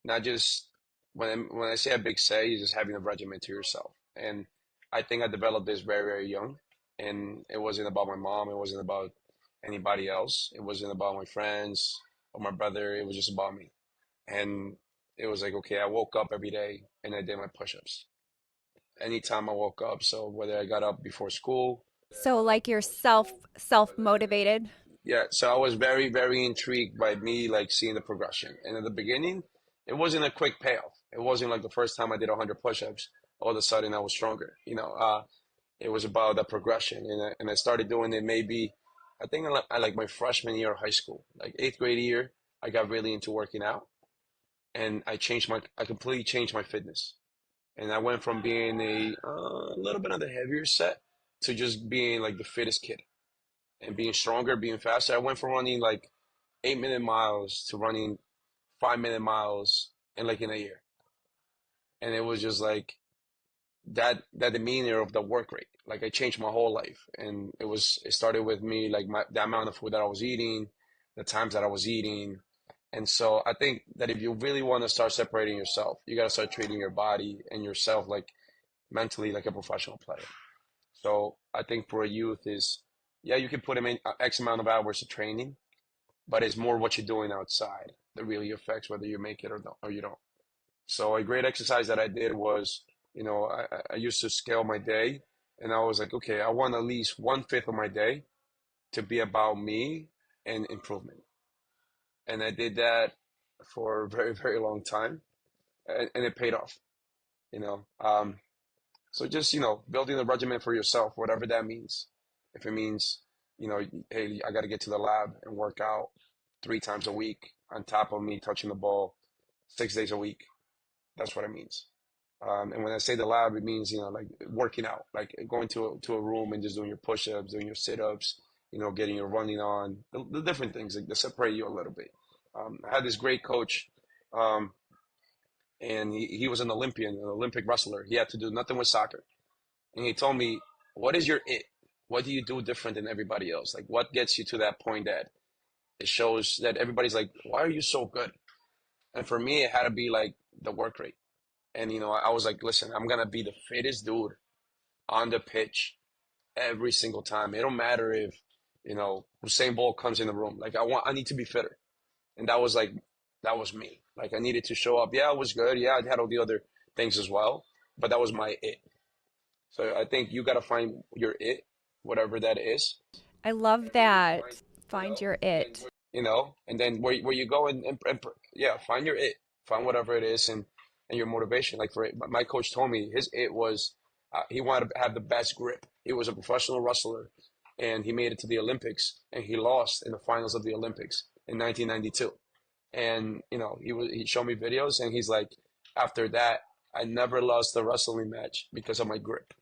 not just when I say a big say, is just having a regiment to yourself. And I think I developed this very very young, and it wasn't about my mom. It wasn't about anybody else. It wasn't about my friends or my brother. It was just about me. And it was like, okay, I woke up every day and I did my push-ups anytime I woke up. So whether I got up before school, So like you're self motivated. yeah. So I was very, very intrigued by me like seeing the progression. And at the beginning, it wasn't a quick payoff. It wasn't like the first time I did 100 push-ups, all of a sudden I was stronger. It was about the progression, and I started doing it maybe, I think I like my freshman year of high school, like 8th grade year. I got really into working out, and I completely changed my fitness. And I went from being a little bit on the heavier set to just being like the fittest kid and being stronger, being faster. I went from running like 8-minute miles to running 5-minute miles in a year. And it was just like that demeanor of the work rate. Like I changed my whole life. And it started with me like the amount of food that I was eating, the times that I was eating. And so I think that if you really want to start separating yourself, you got to start treating your body and yourself like mentally like a professional player. So I think for a youth is, yeah, you can put them in X amount of hours of training, but it's more what you're doing outside that really affects whether you make it or not, or you don't. So a great exercise that I did was, I used to scale my day, and I was like, okay, I want at least 1/5 of my day to be about me and improvement. And I did that for a very, very long time, and it paid off, you know. So just, building a regimen for yourself, whatever that means. If it means, hey, I got to get to the lab and work out 3 times a week on top of me touching the ball 6 days a week, that's what it means. And when I say the lab, it means, like working out, like going to a room and just doing your push-ups, doing your sit-ups, getting your running on, the different things like, that separate you a little bit. I had this great coach, um, and he was an Olympian, an Olympic wrestler. He had to do nothing with soccer. And he told me, what is your it? What do you do different than everybody else? Like, what gets you to that point that it shows that everybody's like, why are you so good? And for me, it had to be like the work rate. And, I was like, listen, I'm going to be the fittest dude on the pitch every single time. It don't matter if, Usain Bolt comes in the room. Like, I need to be fitter. And that was me. Like, I needed to show up. Yeah, I was good. Yeah, I had all the other things as well. But that was my it. So I think you got to find your it, whatever that is, I love that. Find your it. and then where you go and yeah, find your it, find whatever it is, and your motivation. Like for it, my coach told me his it was he wanted to have the best grip. He was a professional wrestler, and he made it to the Olympics, and he lost in the finals of the Olympics in 1992. And he showed me videos, and he's like, after that, I never lost a wrestling match because of my grip.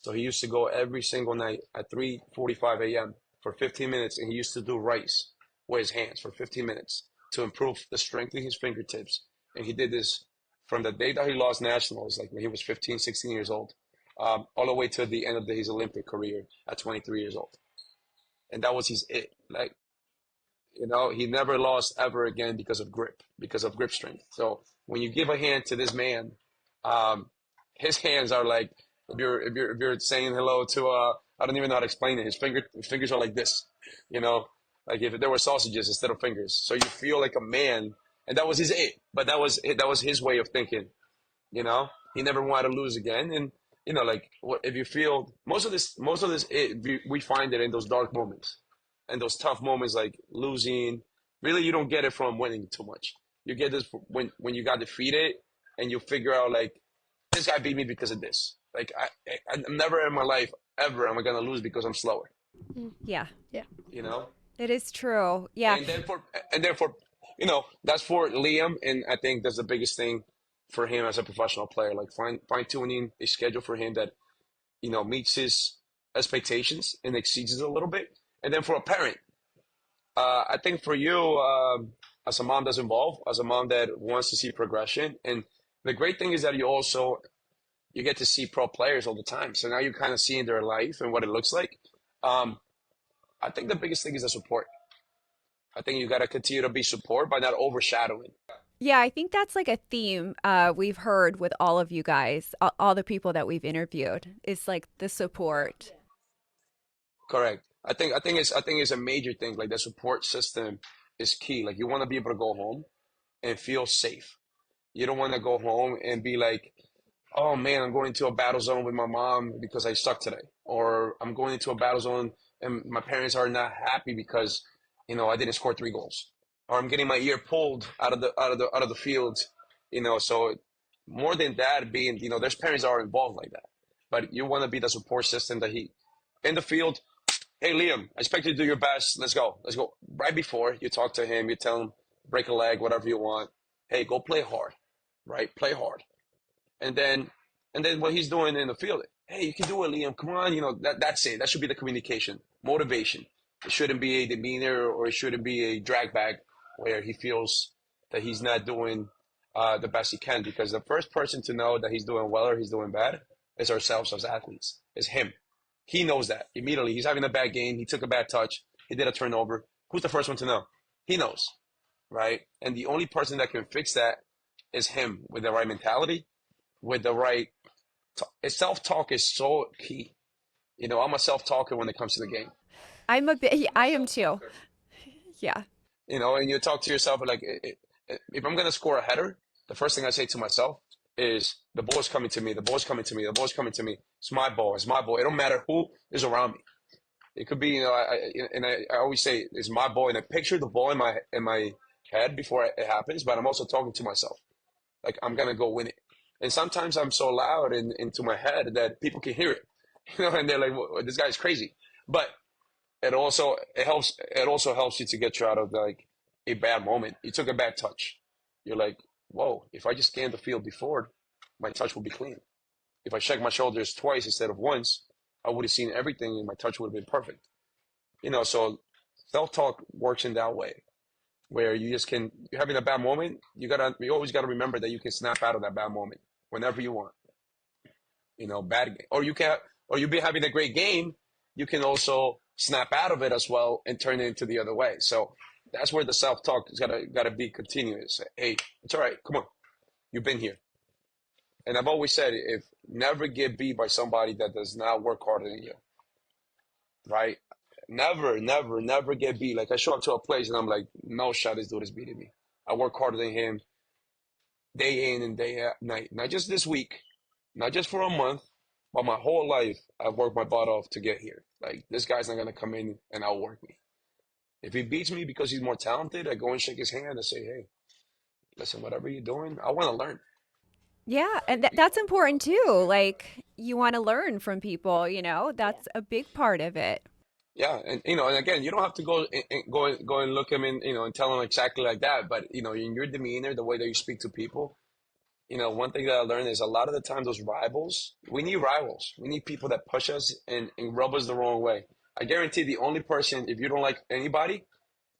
So he used to go every single night at 3:45 a.m. for 15 minutes, and he used to do rice with his hands for 15 minutes to improve the strength in his fingertips. And he did this from the day that he lost nationals, like when he was 15, 16 years old, all the way to the end of his Olympic career at 23 years old. And that was his it. Like, he never lost ever again because of grip strength. So when you give a hand to this man, um, his hands are like, if you're saying hello to I don't even know how to explain it. His fingers are like this, you know, like if there were sausages instead of fingers. So you feel like a man, and that was his it. But that was his way of thinking. He never wanted to lose again, and like what if you feel most of this it, we find it in those dark moments. and those tough moments like losing, really you don't get it from winning too much. You get this when you got defeated and you figure out like this guy beat me because of this. Like I'm never in my life ever am I gonna lose because I'm slower. Yeah, Yeah. You know, it is true. Yeah. and then for that's for Liam, and I think that's the biggest thing for him as a professional player. Like fine tuning a schedule for him that meets his expectations and exceeds it a little bit. And then for a parent, I think for you, as a mom that's involved, as a mom that wants to see progression, and the great thing is that you get to see pro players all the time. So now you're kind of seeing their life and what it looks like. Um, I think the biggest thing is the support. I think you got to continue to be support by not overshadowing. Yeah, I think that's like a theme we've heard with all of you guys, all the people that we've interviewed. Is like the support. Correct. I think it's a major thing. Like the support system is key. Like you want to be able to go home and feel safe. You don't want to go home and be like, oh man, I'm going to a battle zone with my mom because I suck today, or I'm going into a battle zone and my parents are not happy because I didn't score 3 goals, or I'm getting my ear pulled out of the field. So more than that, being there's parents that are involved like that, but you want to be the support system that he in the field. Hey Liam, I expect you to do your best. Let's go. Right before you talk to him, you tell him break a leg, whatever you want. Hey, go play hard, right? Play hard and then what he's doing in the field. Hey, you can do it, Liam. Come on, that's it. That should be the communication, motivation. It shouldn't be a demeanor or it shouldn't be a drag bag where he feels that he's not doing the best he can. Because the first person to know that he's doing well or he's doing bad is ourselves as athletes. Is him. He knows that immediately. He's having a bad game. He took a bad touch. He did a turnover. Who's the first one to know? He knows, right? And the only person that can fix that is him with the right mentality, with the right self-talk is so key. I'm a self-talker when it comes to the game. I'm a bit. I am too. Yeah. And you talk to yourself like, if I'm gonna score a header, the first thing I say to myself is, the ball's coming to me. The ball's coming to me. The ball's coming to me. It's my ball. It's my ball. It don't matter who is around me. It could be, I always say it's my ball, and I picture the ball in my head before it happens. But I'm also talking to myself, like I'm gonna go win it. And sometimes I'm so loud into my head that people can hear it, and they're like, well, "This guy's crazy." But it also helps you to get you out of like a bad moment. You took a bad touch. You're like, "Whoa! If I just scanned the field before, my touch would be clean. If I checked my shoulders twice instead of once, I would have seen everything, and my touch would have been perfect." So self-talk works in that way, where you're having a bad moment. You always gotta remember that you can snap out of that bad moment whenever you want. Bad game, or you be having a great game, you can also snap out of it as well and turn it into the other way. So that's where the self talk is gotta be continuous. Hey, it's all right. Come on, you've been here. And I've always said, if never get beat by somebody that does not work harder than you, right? Never, never, never get beat. Like I show up to a place and I'm like, no shot, this dude is beating me. I work harder than him day in and day out, night. Not just this week, not just for a month, but my whole life. I've worked my butt off to get here. Like this guy's not gonna come in and outwork me. If he beats me because he's more talented, I go and shake his hand and say, hey, listen, whatever you're doing, I want to learn. Yeah, and that's important too. Like you want to learn from people. That's a big part of it. Yeah, and again, you don't have to go and look him in, and tell him exactly like that. But in your demeanor, the way that you speak to people, one thing that I learned is a lot of the time those rivals, we need rivals. We need people that push us and rub us the wrong way. I guarantee the only person, if you don't like anybody,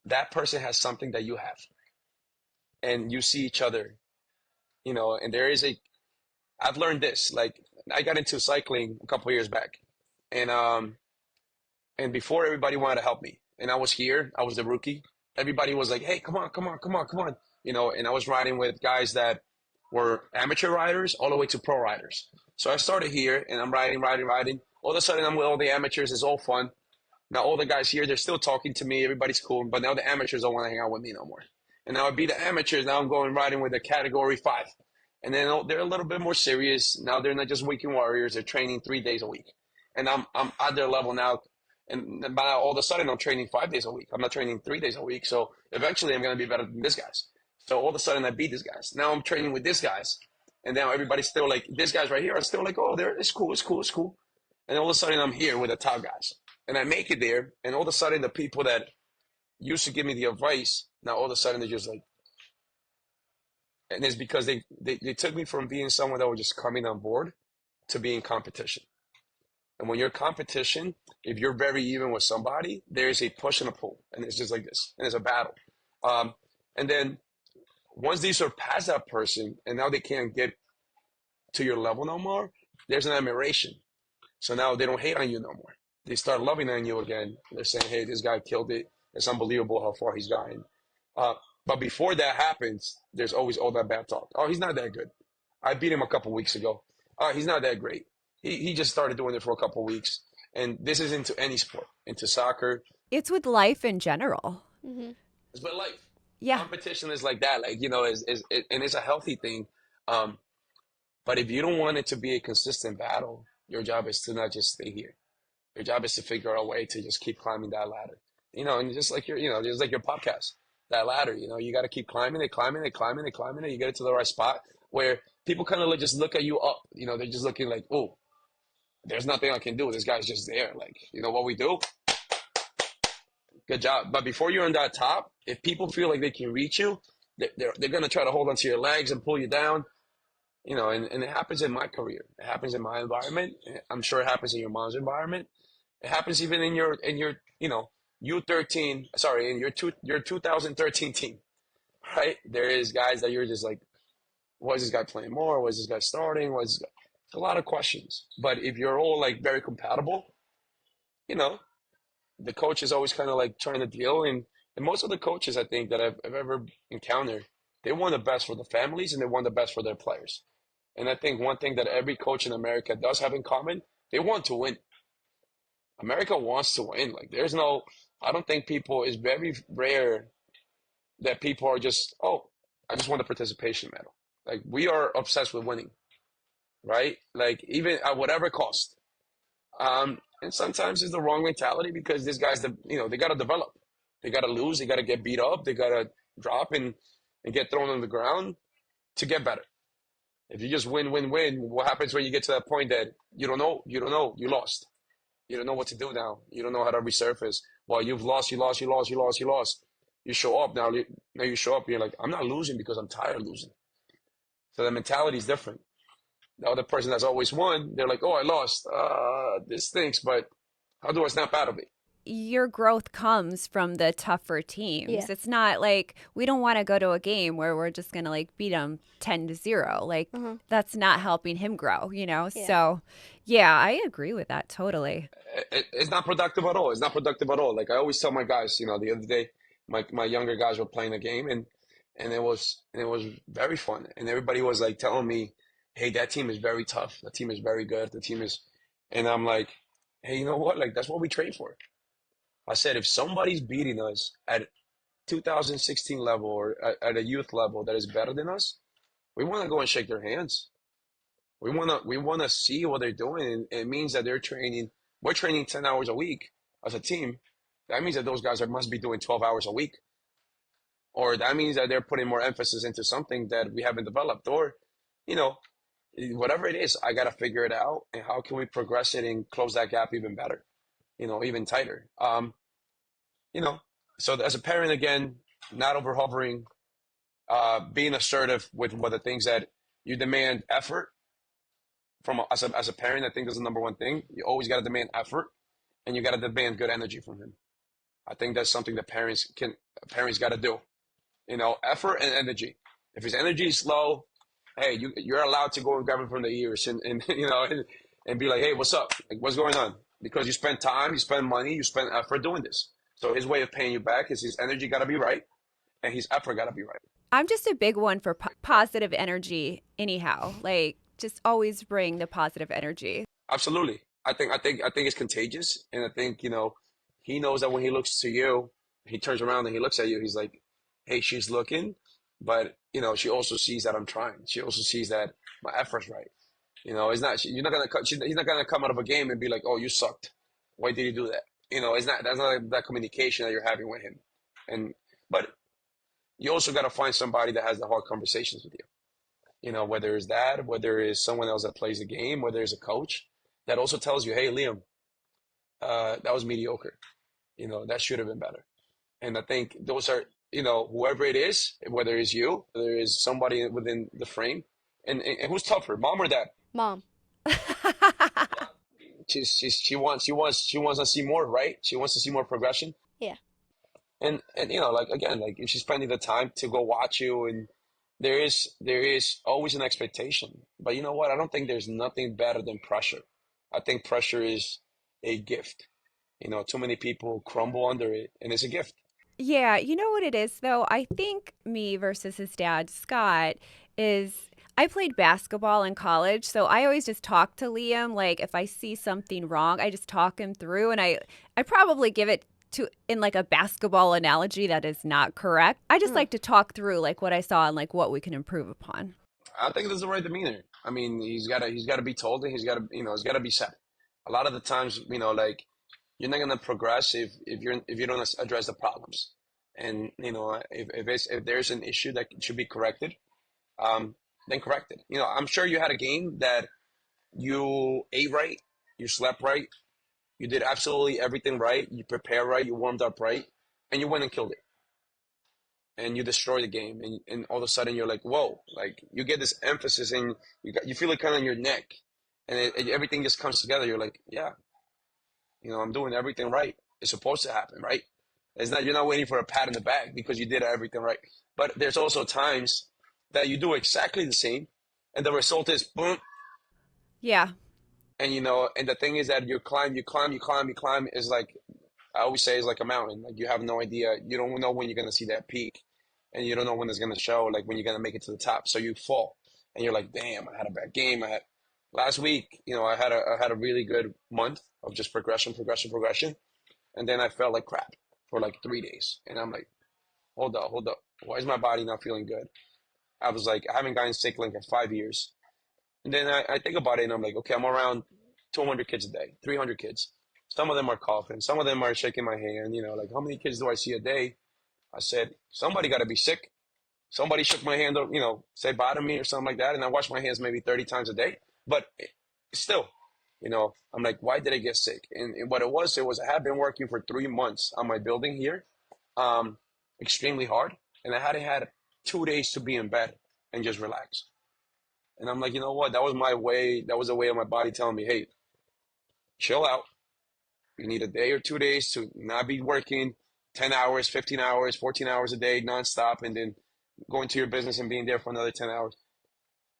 that person has something that you have, and you see each other, and I've learned this. Like I got into cycling a couple of years back, and before everybody wanted to help me, and I was here, I was the rookie. Everybody was like, "Hey, come on, come on, come on, come on!" And I was riding with guys that were amateur riders all the way to pro riders. So I started here, and I'm riding, riding, riding. All of a sudden, I'm with all the amateurs. It's all fun. Now all the guys here, they're still talking to me. Everybody's cool, but now the amateurs don't want to hang out with me no more. And now I beat the amateurs. Now I'm going riding with the category 5. And then they're a little bit more serious. Now they're not just weekend warriors. They're training 3 days a week. And I'm at their level now. And then by now, all of a sudden, I'm training 5 days a week. I'm not training 3 days a week. So eventually, I'm going to be better than these guys. So all of a sudden, I beat these guys. Now I'm training with these guys. And now everybody's still like, these guys right here are still like, oh, it's cool, it's cool, it's cool. And all of a sudden, I'm here with the top guys. And I make it there. And all of a sudden, the people that used to give me the advice, now all of a sudden, they're just like, and it's because they took me from being someone that was just coming on board to being competition. And when you're competition, if you're very even with somebody, there's a push and a pull, and it's just like this, and it's a battle. And then once they surpass that person, and now they can't get to your level no more, there's an admiration. So now they don't hate on you no more. They start loving on you again. They're saying, "Hey, this guy killed it. It's unbelievable how far he's gotten." But before that happens, there's always all that bad talk. Oh, he's not that good. I beat him a couple weeks ago. Oh, he's not that great. He just started doing it for a couple weeks. And this is into any sport, into soccer. It's with life in general. Mm-hmm. It's with life. Yeah. Competition is like that. Like, and it's a healthy thing. But if you don't want it to be a consistent battle, your job is to not just stay here. Your job is to figure out a way to just keep climbing that ladder. And just like just like your podcast, that ladder, you got to keep climbing it, climbing it, climbing it, climbing it. You get it to the right spot where people kind of just look at you up. They're just looking like, oh, there's nothing I can do. This guy's just there. Like, what we do? Good job. But before you're on that top, if people feel like they can reach you, they're going to try to hold onto your legs and pull you down. And it happens in my career. It happens in my environment. I'm sure it happens in your mom's environment. It happens even in your U13, sorry, in your 2013 team, right? There is guys that you're just like, why is this guy playing more? Why is this guy starting? It's a lot of questions. But if you're all like very compatible, the coach is always kind of like trying to deal. And most of the coaches I think that I've ever encountered, they want the best for the families and they want the best for their players. And I think one thing that every coach in America does have in common, they want to win. America wants to win. Like I don't think it's very rare that people are just, oh, I just want a participation medal. Like we are obsessed with winning, right? Like even at whatever cost. And sometimes it's the wrong mentality because these guys, they got to develop. They got to lose. They got to get beat up. They got to drop and get thrown on the ground to get better. If you just win, what happens when you get to that point that you don't know, you lost. You don't know what to do now. You don't know how to resurface. Well, you've lost, you lost. You show up now. Now you show up, you're like, I'm not losing because I'm tired of losing. So the mentality is different. The other person that's always won, they're like, oh, I lost. This stinks, but how do I snap out of it? Your growth comes from the tougher teams. Yeah. It's not like we don't want to go to a game where we're just going to like beat them 10-0. Like that's not helping him grow, Yeah. So yeah, I agree with that totally. It's not productive at all. It's not productive at all. Like I always tell my guys, the other day, my younger guys were playing a game and it was very fun. And everybody was like telling me, hey, that team is very tough. The team is very good. And I'm like, hey, you know what? Like that's what we train for. I said, if somebody's beating us at 2016 level or at a youth level that is better than us, we want to go and shake their hands. We want to see what they're doing. And it means that we're training 10 hours a week as a team. That means that those guys must be doing 12 hours a week. Or that means that they're putting more emphasis into something that we haven't developed. Or, whatever it is, I got to figure it out. And how can we progress it and close that gap even better? Even tighter. So as a parent, again, not over hovering, being assertive with what the things that you demand effort from as a parent. I think that's the number one thing. You always got to demand effort, and you got to demand good energy from him. I think that's something that parents got to do. Effort and energy. If his energy is low, hey, you're allowed to go and grab him from the ears and and be like, hey, what's up? Like, what's going on? Because you spend time, you spend money, you spend effort doing this. So his way of paying you back is his energy got to be right and his effort got to be right. I'm just a big one for positive energy anyhow. Like just always bring the positive energy. Absolutely. I think it's contagious. And I think, he knows that when he looks to you, he turns around and he looks at you, he's like, hey, she's looking, but she also sees that I'm trying. She also sees that my effort's right. He's not gonna come out of a game and be like, oh, you sucked. Why did you do that? it's not that's not that communication that you're having with him. And but you also got to find somebody that has the hard conversations with you. Whether it's dad, whether it's someone else that plays the game, whether it's a coach that also tells you, hey, Liam, that was mediocre. That should have been better. And I think those are, whoever it is, whether it's you, whether it's somebody within the frame, and who's tougher, mom or dad? Mom. She wants to see more, right? She wants to see more progression. Yeah. And like again, like if she's spending the time to go watch you, and there is always an expectation. But you know what? I don't think there's nothing better than pressure. I think pressure is a gift. Too many people crumble under it, and it's a gift. Yeah, you know what it is though? I think me versus his dad, Scott, is I played basketball in college, so I always just talk to Liam. Like if I see something wrong, I just talk him through, and I probably give it to in like a basketball analogy that is not correct. I just like to talk through like what I saw and like what we can improve upon. I think that's the right demeanor. I mean, he's got to be told, and he's got to be said. A lot of the times, like you're not gonna progress if you don't address the problems. And if there's an issue that should be corrected, then correct it. I'm sure you had a game that you ate right, you slept right, you did absolutely everything right, you prepared right, you warmed up right, and you went and killed it, and you destroy the game, and all of a sudden you're like, whoa, like you get this emphasis, and you feel it kind of in your neck, and everything just comes together. You're like, yeah, I'm doing everything right. It's supposed to happen, right? It's not you're not waiting for a pat in the back because you did everything right. But there's also times that you do exactly the same, and the result is boom. Yeah. And the thing is that you climb, you climb, you climb, you climb is like I always say is like a mountain. Like you have no idea. You don't know when you're gonna see that peak, and you don't know when it's gonna show. Like when you're gonna make it to the top. So you fall, and you're like, damn, I had a bad game. Last week. I had a really good month of just progression, progression, progression, and then I felt like crap for like 3 days, and I'm like, hold up, hold up. Why is my body not feeling good? I was like, I haven't gotten sick like in 5 years. And then I think about it and I'm like, okay, I'm around 200 kids a day, 300 kids. Some of them are coughing. Some of them are shaking my hand. Like how many kids do I see a day? I said, somebody got to be sick. Somebody shook my hand, say bye to me or something like that. And I wash my hands maybe 30 times a day. But still, I'm like, why did I get sick? And what it was I had been working for 3 months on my building here, um, extremely hard. And I hadn't had 2 days to be in bed and just relax. And I'm like, you know what? That was my way. That was a way of my body telling me, hey, chill out. You need a day or 2 days to not be working 10 hours, 15 hours, 14 hours a day nonstop, and then going to your business and being there for another 10 hours.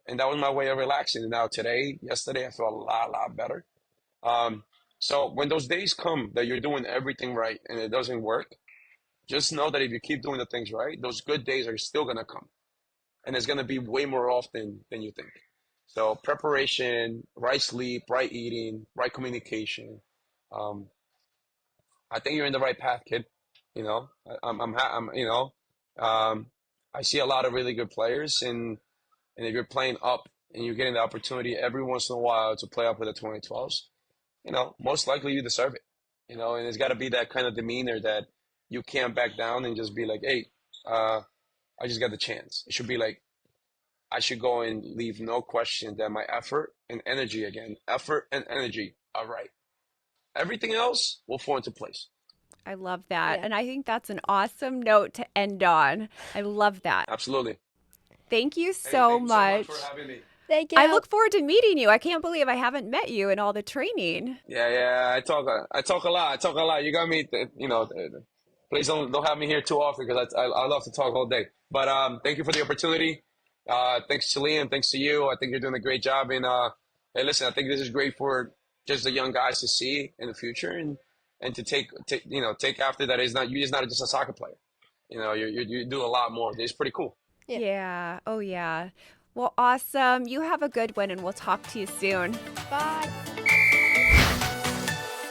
And that was my way of relaxing. And now yesterday, I feel a lot better. So when those days come that you're doing everything right and it doesn't work, just know that if you keep doing the things right, those good days are still going to come. And it's going to be way more often than you think. So preparation, right sleep, right eating, right communication. Um, I think you're in the right path, kid. I'm I see a lot of really good players, and if you're playing up and you're getting the opportunity every once in a while to play up with the 2012s, most likely you deserve it. And it's got to be that kind of demeanor that you can't back down and just be like, hey, I just got the chance. It should be like, I should go and leave no question that my effort and energy are right. Everything else will fall into place. I love that. Yeah. And I think that's an awesome note to end on. I love that. Absolutely. Thank you Hey, so thank you so much much. for having me. Thank you. I look forward to meeting you. I can't believe I haven't met you in all the training. Yeah. I talk a lot. I talk a lot. You got me. Please don't have me here too often because I love to talk all day. But thank you for the opportunity. Thanks to Liam. Thanks to you. I think you're doing a great job. And hey, listen, I think this is great for just the young guys to see in the future and to take after that. You're not just a soccer player. You do a lot more. It's pretty cool. Yeah. Yeah. Oh, yeah. Well, awesome. You have a good one, and we'll talk to you soon. Bye.